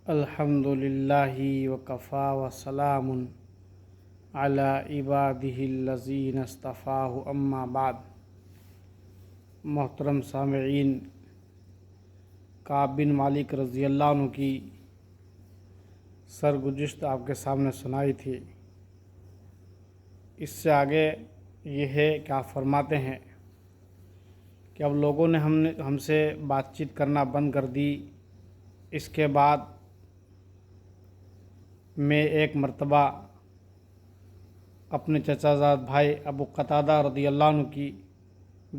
الحمد للہ وکفا وسلام علی عبادہ الذین اصطفاہ اما بعد۔ محترم سامعین، کعب بن مالک رضی اللہ عنہ کی سرگزشت آپ کے سامنے سنائی تھی۔ اس سے آگے یہ ہے کہ آپ فرماتے ہیں کہ اب لوگوں نے ہم سے بات چیت کرنا بند کر دی۔ اس کے بعد میں ایک مرتبہ اپنے چچا زاد بھائی ابو قتادہ رضی اللہ عنہ کی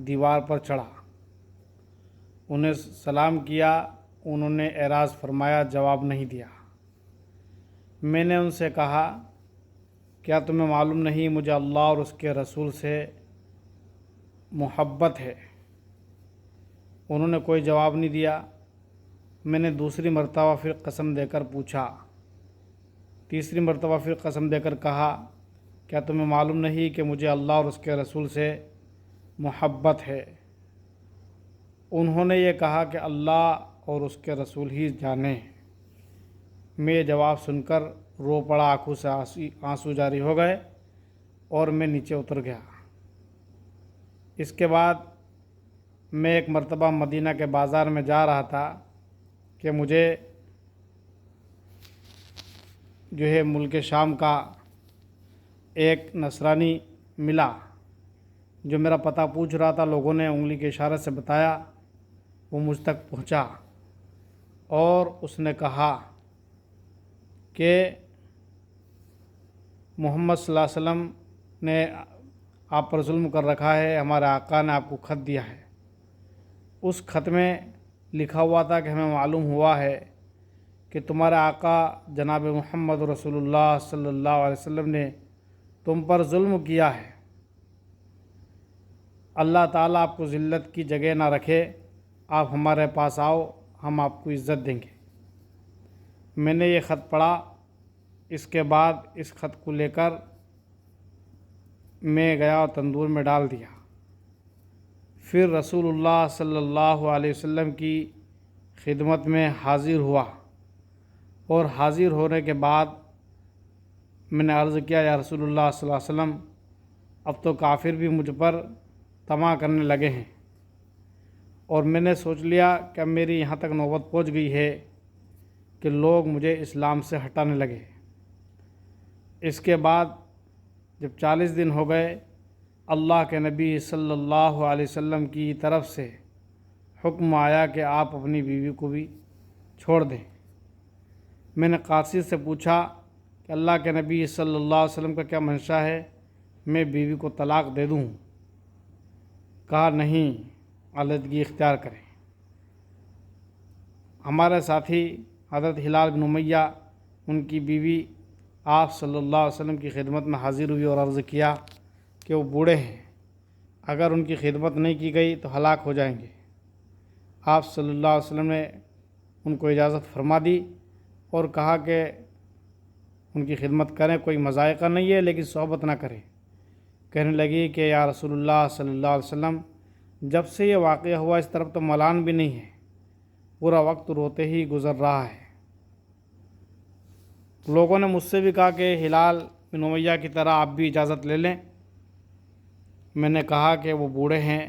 دیوار پر چڑھا، انہیں سلام کیا۔ انہوں نے اعراض فرمایا، جواب نہیں دیا۔ میں نے ان سے کہا، کیا تمہیں معلوم نہیں مجھے اللہ اور اس کے رسول سے محبت ہے؟ انہوں نے کوئی جواب نہیں دیا۔ میں نے دوسری مرتبہ پھر قسم دے کر پوچھا، تیسری مرتبہ پھر قسم دے کر کہا، کیا تمہیں معلوم نہیں کہ مجھے اللہ اور اس کے رسول سے محبت ہے؟ انہوں نے یہ کہا کہ اللہ اور اس کے رسول ہی جانے۔ میں یہ جواب سن کر رو پڑا، آنکھوں سے آنسو جاری ہو گئے اور میں نیچے اتر گیا۔ اس کے بعد میں ایک مرتبہ مدینہ کے بازار میں جا رہا تھا کہ مجھے ملک شام کا ایک نصرانی ملا جو میرا پتہ پوچھ رہا تھا۔ لوگوں نے انگلی کے اشارے سے بتایا، وہ مجھ تک پہنچا اور اس نے کہا کہ محمد صلی اللہ علیہ وسلم نے آپ پر ظلم کر رکھا ہے، ہمارے آقا نے آپ کو خط دیا ہے۔ اس خط میں لکھا ہوا تھا کہ ہمیں معلوم ہوا ہے کہ تمہارے آقا جناب محمد رسول اللہ صلی اللہ علیہ وسلم نے تم پر ظلم کیا ہے۔ اللہ تعالیٰ آپ کو ذلت کی جگہ نہ رکھے، آپ ہمارے پاس آؤ، ہم آپ کو عزت دیں گے۔ میں نے یہ خط پڑھا۔ اس کے بعد اس خط کو لے کر میں گیا اور تندور میں ڈال دیا۔ پھر رسول اللہ صلی اللہ علیہ وسلم کی خدمت میں حاضر ہوا، اور حاضر ہونے کے بعد میں نے عرض کیا، یا رسول اللہ صلی اللہ علیہ وسلم، اب تو کافر بھی مجھ پر طمع کرنے لگے ہیں، اور میں نے سوچ لیا کہ اب میری یہاں تک نوبت پہنچ گئی ہے کہ لوگ مجھے اسلام سے ہٹانے لگے۔ اس کے بعد جب 40 دن ہو گئے، اللہ کے نبی صلی اللہ علیہ وسلم کی طرف سے حکم آیا کہ آپ اپنی بیوی کو بھی چھوڑ دیں۔ میں نے قاصد سے پوچھا کہ اللہ کے نبی صلی اللہ علیہ وسلم کا کیا منشا ہے، میں بیوی کو طلاق دے دوں؟ کہا نہیں، علیحدگی اختیار کریں۔ ہمارے ساتھی حضرت ہلال بن امیہ، ان کی بیوی آپ صلی اللہ علیہ وسلم کی خدمت میں حاضر ہوئی اور عرض کیا کہ وہ بوڑھے ہیں، اگر ان کی خدمت نہیں کی گئی تو ہلاک ہو جائیں گے۔ آپ صلی اللہ علیہ وسلم نے ان کو اجازت فرما دی اور کہا کہ ان کی خدمت کریں، کوئی مضائقہ نہیں ہے، لیکن صحبت نہ کریں۔ کہنے لگی کہ یا رسول اللہ صلی اللہ علیہ وسلم، جب سے یہ واقعہ ہوا اس طرف تو ملان بھی نہیں ہے، پورا وقت روتے ہی گزر رہا ہے۔ لوگوں نے مجھ سے بھی کہا کہ ہلال بن امیہ کی طرح آپ بھی اجازت لے لیں۔ میں نے کہا کہ وہ بوڑھے ہیں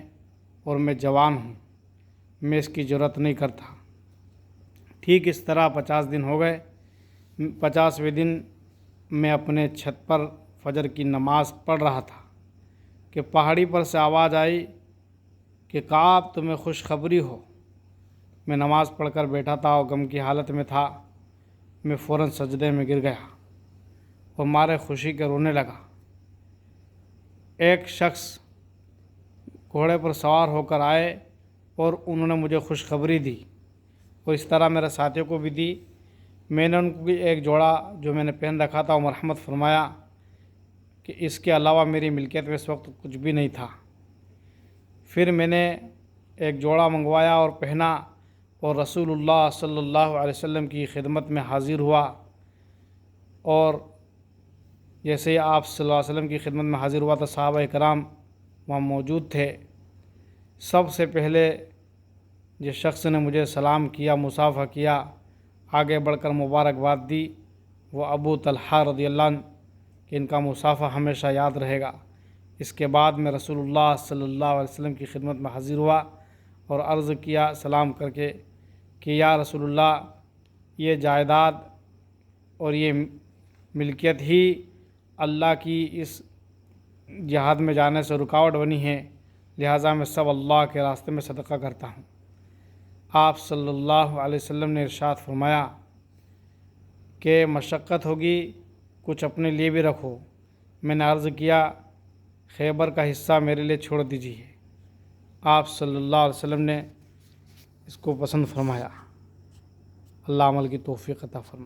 اور میں جوان ہوں، میں اس کی جرات نہیں کرتا۔ ٹھیک اس طرح 50 دن ہو گئے۔ 50ویں دن میں اپنے چھت پر فجر کی نماز پڑھ رہا تھا کہ پہاڑی پر سے آواز آئی کہ کعب تمہیں خوشخبری ہو۔ میں نماز پڑھ کر بیٹھا تھا اور غم کی حالت میں تھا۔ میں فوراً سجدے میں گر گیا اور مارے خوشی کے رونے لگا۔ ایک شخص گھوڑے پر سوار ہو کر آئے اور انہوں نے مجھے خوشخبری دی، اور اس طرح میرے ساتھیوں کو بھی دی۔ میں نے ان کو ایک جوڑا جو میں نے پہن رکھا تھا وہ مرحمت فرمایا کہ اس کے علاوہ میری ملکیت میں اس وقت کچھ بھی نہیں تھا۔ پھر میں نے ایک جوڑا منگوایا اور پہنا، اور رسول اللہ صلی اللہ علیہ وسلم کی خدمت میں حاضر ہوا، اور جیسے ہی آپ صلی اللہ علیہ وسلم کی خدمت میں حاضر ہوا تو صحابہ کرام وہاں موجود تھے۔ سب سے پہلے جس شخص نے مجھے سلام کیا، مصافحہ کیا، آگے بڑھ کر مبارکباد دی، وہ ابو طلحہ رضی اللہ عنہ کہ ان کا مصافحہ ہمیشہ یاد رہے گا۔ اس کے بعد میں رسول اللہ صلی اللہ علیہ وسلم کی خدمت میں حاضر ہوا اور عرض کیا سلام کر کے کہ یا رسول اللہ، یہ جائیداد اور یہ ملکیت ہی اللہ کی اس جہاد میں جانے سے رکاوٹ بنی ہے، لہٰذا میں سب اللہ کے راستے میں صدقہ کرتا ہوں۔ آپ صلی اللہ علیہ وسلم نے ارشاد فرمایا کہ مشقت ہوگی، کچھ اپنے لیے بھی رکھو۔ میں نے عرض کیا خیبر کا حصہ میرے لیے چھوڑ دیجیے۔ آپ صلی اللہ علیہ وسلم نے اس کو پسند فرمایا۔ اللہ عمل کی توفیق عطا فرمائے۔